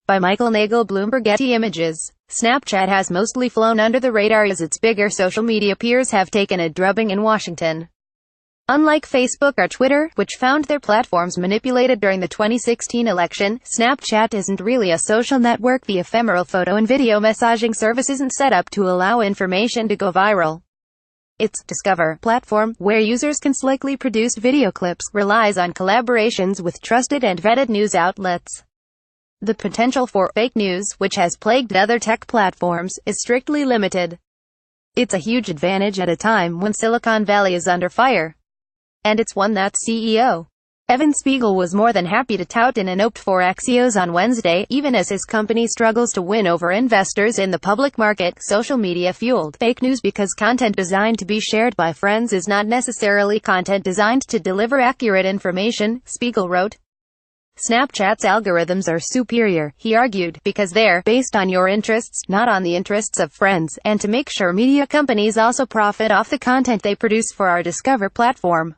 By Michael Nagel, Bloomberg. Getty Images. Snapchat has mostly flown under the radar as its bigger social media peers have taken a drubbing in Washington. Unlike Facebook or Twitter, which found their platforms manipulated during the 2016 election, Snapchat isn't really a social network. The ephemeral photo and video messaging service isn't set up to allow information to go viral. Its Discover platform, where users can slickly produce video clips, relies on collaborations with trusted and vetted news outlets. The potential for fake news, which has plagued other tech platforms, is strictly limited. It's a huge advantage at a time when Silicon Valley is under fire. And it's one that CEO Evan Spiegel was more than happy to tout in an opt-for Axios on Wednesday, even as his company struggles to win over investors in the public market. Social media fueled fake news because content designed to be shared by friends is not necessarily content designed to deliver accurate information, Spiegel wrote. Snapchat's algorithms are superior, he argued, because they're based on your interests, not on the interests of friends, and to make sure media companies also profit off the content they produce for our Discover platform.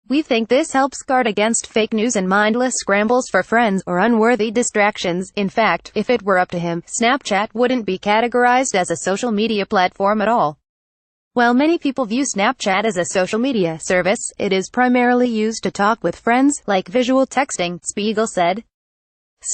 We think this helps guard against fake news and mindless scrambles for friends, or unworthy distractions. In fact, if it were up to him, Snapchat wouldn't be categorized as a social media platform at all. While many people view Snapchat as a social media service, it is primarily used to talk with friends, like visual texting, Spiegel said.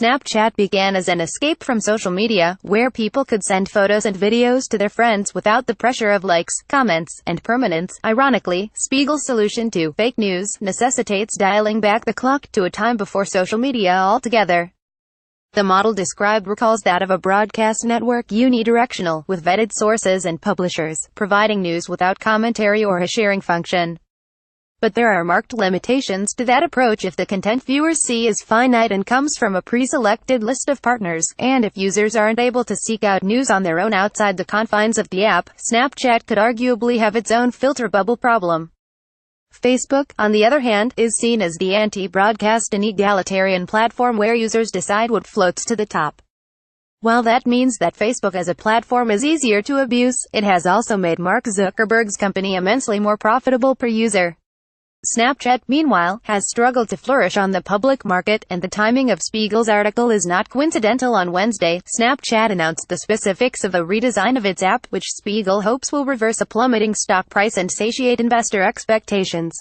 Snapchat began as an escape from social media, where people could send photos and videos to their friends without the pressure of likes, comments, and permanence. Ironically, Spiegel's solution to fake news necessitates dialing back the clock to a time before social media altogether. The model described recalls that of a broadcast network, unidirectional, with vetted sources and publishers, providing news without commentary or a sharing function. But there are marked limitations to that approach if the content viewers see is finite and comes from a pre-selected list of partners, and if users aren't able to seek out news on their own outside the confines of the app. Snapchat could arguably have its own filter bubble problem. Facebook, on the other hand, is seen as the anti-broadcast and egalitarian platform where users decide what floats to the top. While that means that Facebook as a platform is easier to abuse, it has also made Mark Zuckerberg's company immensely more profitable per user. Snapchat, meanwhile, has struggled to flourish on the public market, and the timing of Spiegel's article is not coincidental. On Wednesday, Snapchat announced the specifics of a redesign of its app, which Spiegel hopes will reverse a plummeting stock price and satiate investor expectations.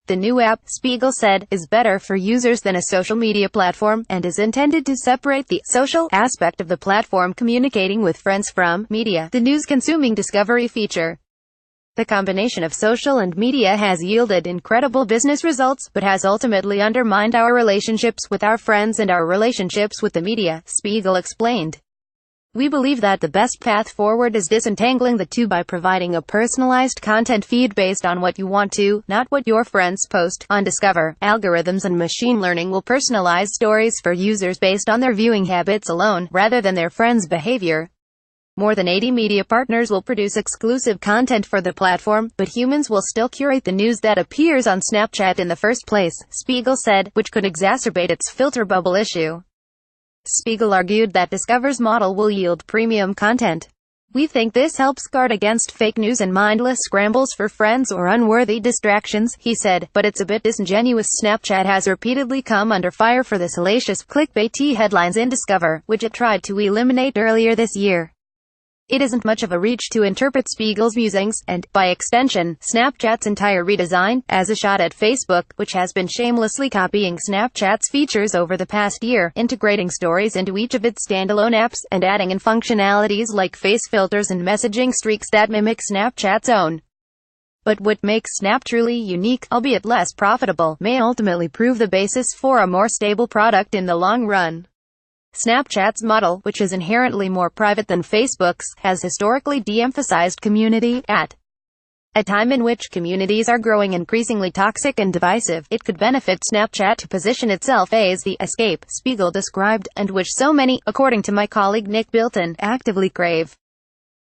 The new app, Spiegel said, is better for users than a social media platform, and is intended to separate the social aspect of the platform communicating with friends from media, the news-consuming discovery feature. The combination of social and media has yielded incredible business results, but has ultimately undermined our relationships with our friends and our relationships with the media, Spiegel explained. We believe that the best path forward is disentangling the two by providing a personalized content feed based on what you want to, not what your friends post. On Discover, algorithms and machine learning will personalize stories for users based on their viewing habits alone, rather than their friends' behavior. More than 80 media partners will produce exclusive content for the platform, but humans will still curate the news that appears on Snapchat in the first place, Spiegel said, which could exacerbate its filter bubble issue. Spiegel argued that Discover's model will yield premium content. We think this helps guard against fake news and mindless scrambles for friends or unworthy distractions, he said, but it's a bit disingenuous. Snapchat has repeatedly come under fire for the salacious, clickbaity headlines in Discover, which it tried to eliminate earlier this year. It isn't much of a reach to interpret Spiegel's musings, and, by extension, Snapchat's entire redesign, as a shot at Facebook, which has been shamelessly copying Snapchat's features over the past year, integrating stories into each of its standalone apps, and adding in functionalities like face filters and messaging streaks that mimic Snapchat's own. But what makes Snap truly unique, albeit less profitable, may ultimately prove the basis for a more stable product in the long run. Snapchat's model, which is inherently more private than Facebook's, has historically de-emphasized community. At a time in which communities are growing increasingly toxic and divisive, it could benefit Snapchat to position itself as the escape, Spiegel described, and which so many, according to my colleague Nick Bilton, actively crave.